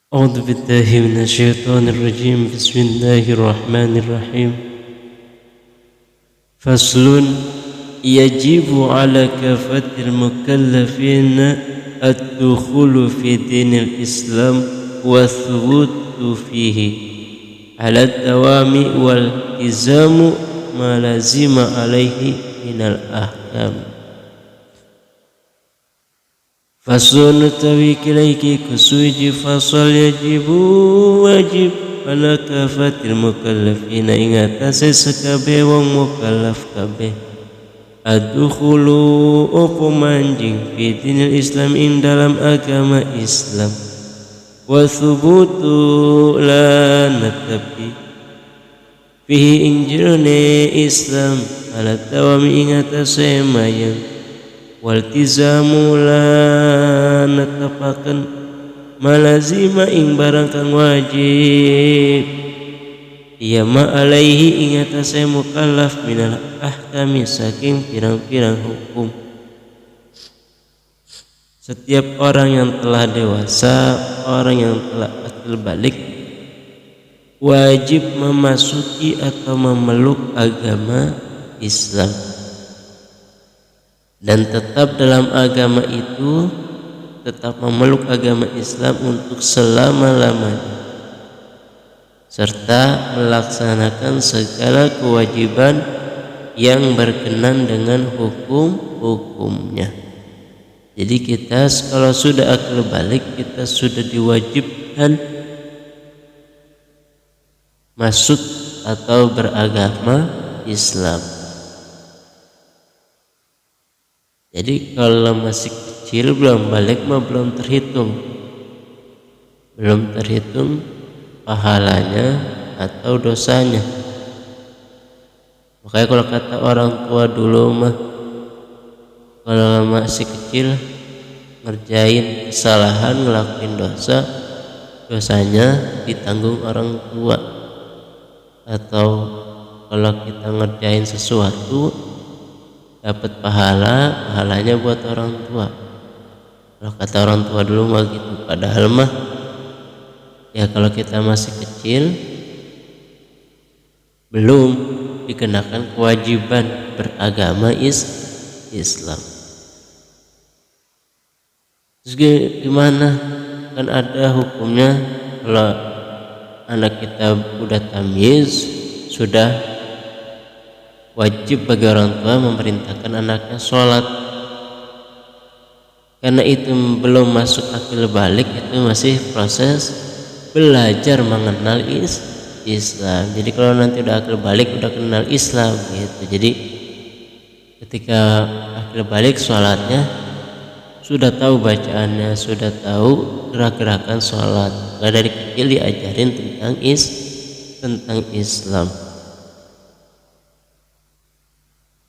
أعوذ بالله من الشيطان الرجيم. بسم الله الرحمن الرحيم. فصل: يجب على كافة المكلفين الدخول في دين الإسلام والثبوت فيه على الدوام والالتزام ما لزم عليه من الأحكام. Fasun utawi kilaiki kusuji fasal wajib ala kafatil mukallafina ing atase sekabe wong mukallaf kabeh adkhulu opo manjing fi dinil Islam ing dalam agama Islam wa thubutu lan natabi fihi ing jerone Islam ala dawami ing atase mayang waltizamu lan netapaken malazima ing barang kang wajib iya ma alaihi ing atase mukallaf minal ahkami saking pirang-pirang hukum. Setiap orang yang telah dewasa, orang yang telah akil balik, wajib memasuki atau memeluk agama Islam dan tetap dalam agama itu, tetap memeluk agama Islam untuk selama-lamanya serta melaksanakan segala kewajiban yang berkenan dengan hukum-hukumnya. Jadi kita kalau sudah akil balik, kita sudah diwajibkan masuk atau beragama Islam. Jadi kalau masih kecil belum balik mah belum terhitung pahalanya atau dosanya. Makanya kalau kata orang tua dulu mah kalau masih kecil ngerjain kesalahan, ngelakuin dosa, dosanya ditanggung orang tua. Atau kalau kita ngerjain sesuatu dapat pahalanya buat orang tua. Kalau kata orang tua dulu mah gitu. Padahal mah ya kalau kita masih kecil belum dikenakan kewajiban beragama Islam. Terus gimana? Kan ada hukumnya kalau anak kita udah tamyiz, sudah wajib bagi orang tua memerintahkan anaknya sholat. Karena itu belum masuk akil balik, itu masih proses belajar mengenal Islam. Jadi kalau nanti udah akil balik, udah kenal Islam gitu. Jadi ketika akil balik sholatnya sudah tahu bacaannya, sudah tahu gerak-gerakan sholat. Gak dari kecil diajarin tentang Islam.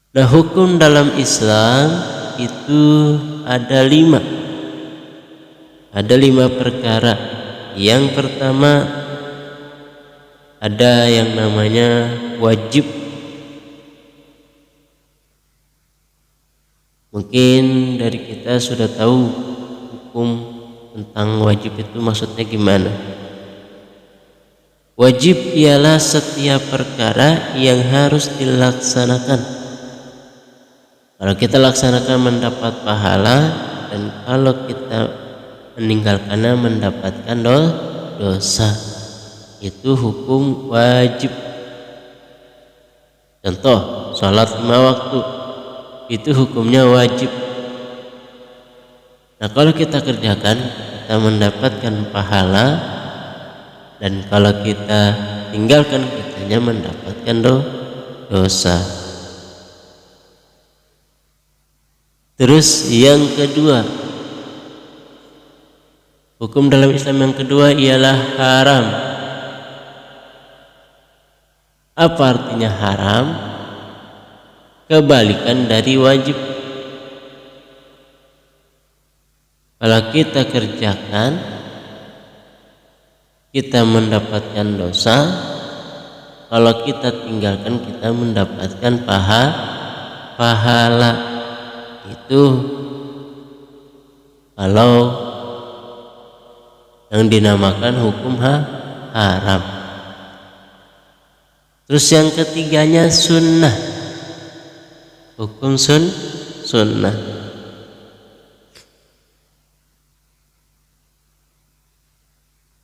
Nah, hukum dalam Islam itu ada 5 perkara. Yang pertama ada yang namanya wajib. Mungkin dari kita sudah tahu hukum tentang wajib itu maksudnya gimana. Wajib ialah setiap perkara yang harus dilaksanakan. Kalau kita laksanakan mendapat pahala, dan kalau kita meninggalkannya mendapatkan dosa. Itu hukum wajib. Contoh, sholat 5 waktu itu hukumnya wajib. Nah, kalau kita kerjakan, kita mendapatkan pahala, dan kalau kita tinggalkan, kitanya mendapatkan dosa. Terus yang kedua, hukum dalam Islam yang kedua ialah haram. Apa artinya haram? Kebalikan dari wajib. Kalau kita kerjakan, kita mendapatkan dosa. Kalau kita tinggalkan, kita mendapatkan pahala. Itu kalau yang dinamakan hukum haram. Terus yang ketiganya sunnah, hukum sunnah.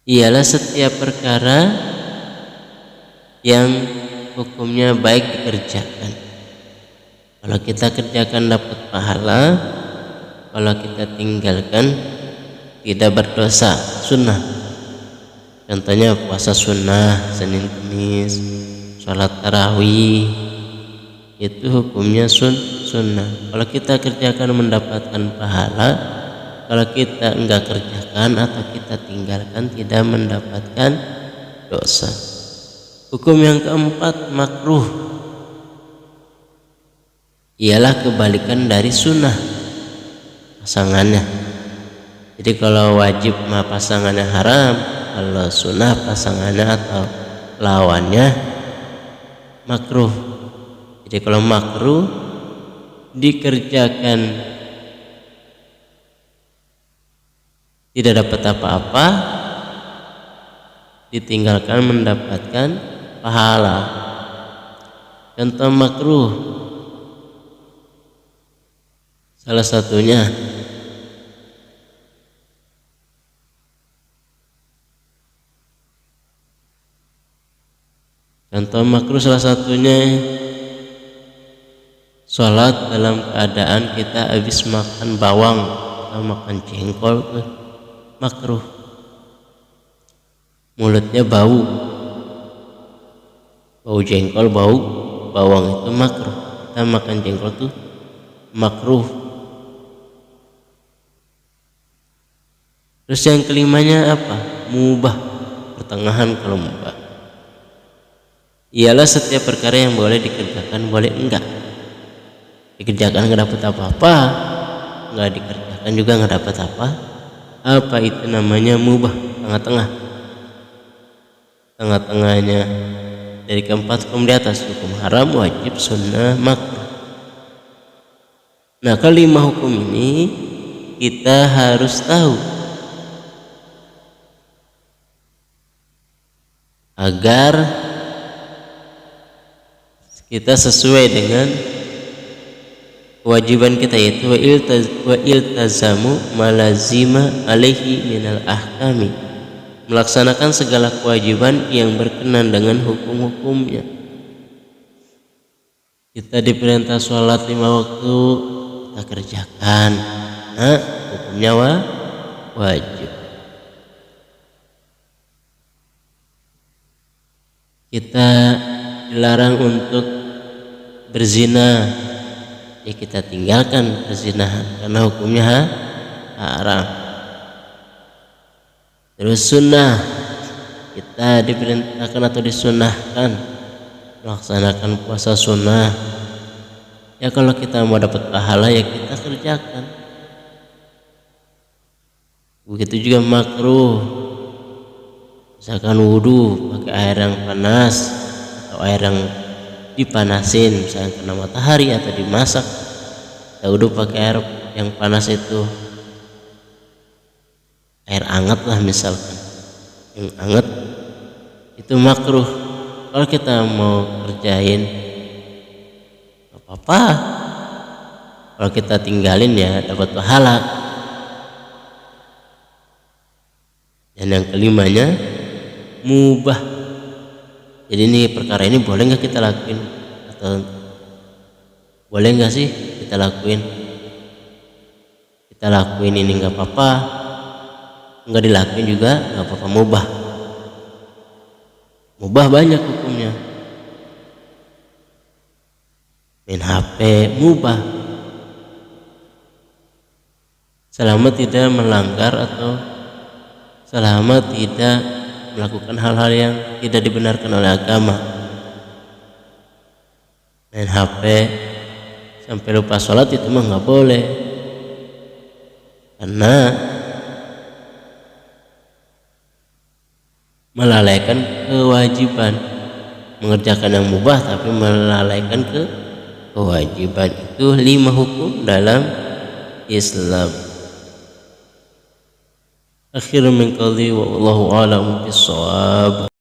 Ialah setiap perkara yang hukumnya baik dikerjakan. Kalau kita kerjakan dapat pahala, kalau kita tinggalkan tidak berdosa. Sunnah, contohnya puasa sunnah Senin Kamis, sholat tarawih, itu hukumnya sunnah. Kalau kita kerjakan mendapatkan pahala, kalau kita enggak kerjakan atau kita tinggalkan tidak mendapatkan dosa. Hukum yang keempat makruh, ialah kebalikan dari sunnah pasangannya. Jadi kalau wajib pasangannya haram, kalau sunnah pasangannya atau lawannya makruh. Jadi kalau makruh dikerjakan tidak dapat apa-apa, ditinggalkan mendapatkan pahala. Contoh makruh salah satunya sholat dalam keadaan kita habis makan bawang atau makan jengkol, makruh. Mulutnya bau jengkol, bau bawang, itu makruh. Kita makan jengkol tuh makruh. Terus yang kelimanya apa? Mubah, pertengahan. Kalau mubah ialah setiap perkara yang boleh dikerjakan, boleh enggak. Dikerjakan enggak dapat apa-apa, enggak dikerjakan juga enggak dapat apa. Itu namanya mubah, tengah-tengah. Tengah-tengahnya dari keempat hukum di atas, hukum haram, wajib, sunnah, makruh. Nah, kelima hukum ini kita harus tahu agar kita sesuai dengan kewajiban kita, yaitu wa iltazamu malazima alaihi minal ahkami, melaksanakan segala kewajiban yang berkenan dengan hukum-hukumnya. Kita diperintah sholat 5 waktu, kita kerjakan, hukumnya wajib. Kita dilarang untuk berzina, ya kita tinggalkan perzinahan karena hukumnya haram. Terus sunnah, kita diperintahkan atau disunnahkan melaksanakan puasa sunnah. Ya kalau kita mau dapat pahala ya kita kerjakan. Begitu juga makruh, misalkan wudhu pakai air yang panas atau air yang dipanasin, misalkan kena matahari atau dimasak, kita wudhu pakai air yang panas, itu air hangat lah misalkan, yang hangat itu makruh. Kalau kita mau kerjain gak apa-apa, kalau kita tinggalin ya dapat pahala. Dan yang kelimanya mubah, jadi ini perkara ini boleh nggak kita lakuin, atau boleh nggak sih kita lakuin? Kita lakuin ini nggak apa-apa, nggak dilakuin juga nggak apa-apa. Mubah banyak hukumnya. Main HP mubah, selama tidak melanggar atau selama tidak melakukan hal-hal yang tidak dibenarkan oleh agama. Main HP sampai lupa sholat itu mah nggak boleh, karena melalaikan kewajiban. Mengerjakan yang mubah tapi melalaikan kewajiban. Itu 5 hukum dalam Islam. Akhir min qawli wallahu a'lam bissawab.